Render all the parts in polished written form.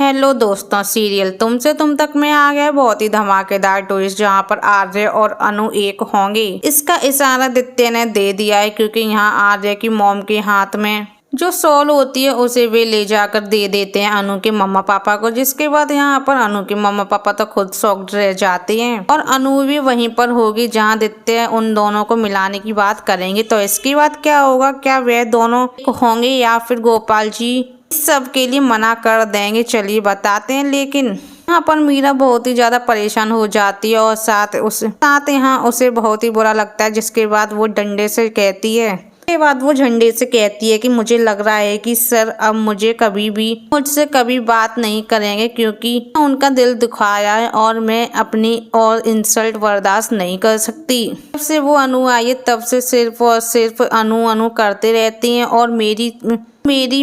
Hello दोस्तों, serial तुमसे तुम तक में आ गया बहुत ही धमाकेदार ट्विस्ट जहां पर आर्य और अनु एक होंगे। इसका इशारा दित्य ने दे दिया है क्योंकि यहाँ आर्य की मॉम के हाथ में जो सॉल होती है उसे वे ले जाकर दे देते हैं अनु के मम्मा पापा को, जिसके बाद यहाँ पर अनु के मम्मा पापा तो खुद शॉक्ड रह जाते हैं और अनु भी वहीं पर होगी जहाँ दित्य उन दोनों को मिलाने की बात करेंगे। तो इसके बाद क्या होगा, क्या वे दोनों होंगे या फिर गोपाल जी इस सब के लिए मना कर देंगे, चलिए बताते हैं। लेकिन यहाँ पर मीरा बहुत ही ज्यादा परेशान हो जाती है और साथ यहाँ उसे बहुत ही बुरा लगता है, जिसके बाद वो डंडे से कहती है वो झंडे से कहती है कि मुझे लग रहा है कि सर अब मुझसे कभी बात नहीं करेंगे क्योंकि उनका दिल दुखाया है और मैं अपनी और इंसल्ट बर्दाश्त नहीं कर सकती। जब से वो अनु आई है तब से सिर्फ और सिर्फ अनु करते रहती हैं और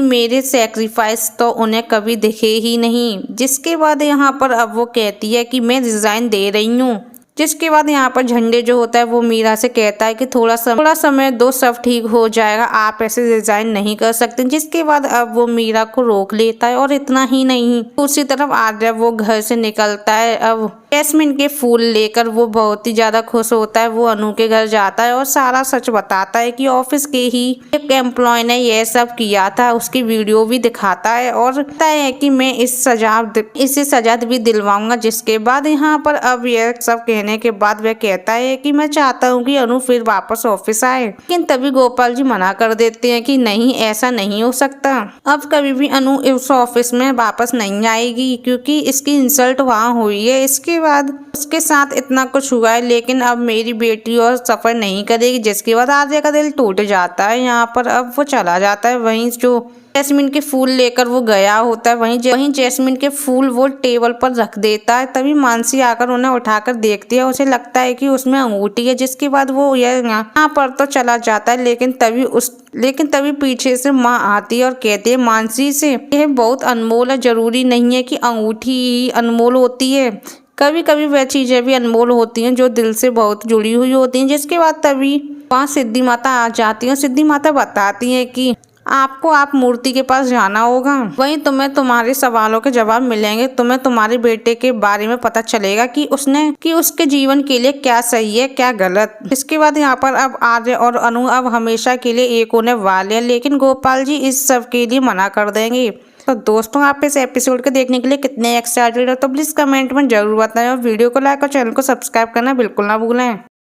मेरे सेक्रीफाइस तो उन्हें कभी दिखे ही नहीं। जिसके बाद यहाँ पर अब वो कहती है कि मैं रिजाइन दे रही हूँ। जिसके बाद यहाँ पर झंडे जो होता है वो मीरा से कहता है कि थोड़ा समय दो, सब ठीक हो जाएगा, आप ऐसे रिजाइन नहीं कर सकते। जिसके बाद अब वो मीरा को रोक लेता है और इतना ही नहीं, दूसरी तरफ आर्य वो घर से निकलता है। अब जैस्मिन के फूल लेकर वो बहुत ही ज्यादा खुश होता है। वो अनु के घर जाता है और सारा सच बताता है कि ऑफिस के ही एक एम्प्लॉय ने यह सब किया था, उसकी वीडियो भी दिखाता है और कहता है कि मैं इसे सजा भी दिलवाऊंगा। जिसके बाद यहाँ पर अब यह सब कहने के बाद वह कहता है कि मैं चाहता हूँ कि अनु फिर वापस ऑफिस आए, लेकिन तभी गोपाल जी मना कर देते हैं कि नहीं, ऐसा नहीं हो सकता। अब कभी भी अनु उस ऑफिस में वापस नहीं आएगी क्योंकि इसकी इंसल्ट वहाँ हुई है। इसके बाद उसके साथ इतना कुछ हुआ है, लेकिन अब मेरी बेटी और सफर नहीं करेगी। जिसके बाद आर्य का दिल टूट जाता है। यहाँ पर अब वो चला जाता है वहीं जो जैस्मिन के फूल लेकर वो गया होता है, वहीं जैस्मिन के फूल वो टेबल पर रख देता है। तभी मानसी आकर उन्हें उठाकर देखती है, उसे लगता है कि उसमें अंगूठी है। जिसके बाद वो यहाँ पर तो चला जाता है, लेकिन तभी पीछे से माँ आती है और कहती है मानसी से, यह बहुत अनमोल है, जरूरी नहीं है कि अंगूठी ही अनमोल होती है, कभी कभी वह चीजें भी अनमोल होती हैं जो दिल से बहुत जुड़ी हुई होती हैं। जिसके बाद तभी वहाँ सिद्धि माता आ जाती है। सिद्धि माता बताती है कि आप मूर्ति के पास जाना होगा, वहीं तुम्हें तुम्हारे सवालों के जवाब मिलेंगे। तुम्हें तुम्हारे बेटे के बारे में पता चलेगा कि उसके जीवन के लिए क्या सही है क्या गलत। इसके बाद यहाँ पर अब आर्य और अनु अब हमेशा के लिए एक होने वाले हैं, लेकिन गोपाल जी इस सब के लिए मना कर देंगे। तो दोस्तों, आप इस एपिसोड को देखने के लिए कितने एक्साइटेड हो तो प्लीज कमेंट में जरूर बताएं और वीडियो को लाइक और चैनल को सब्सक्राइब करना बिल्कुल ना भूलें।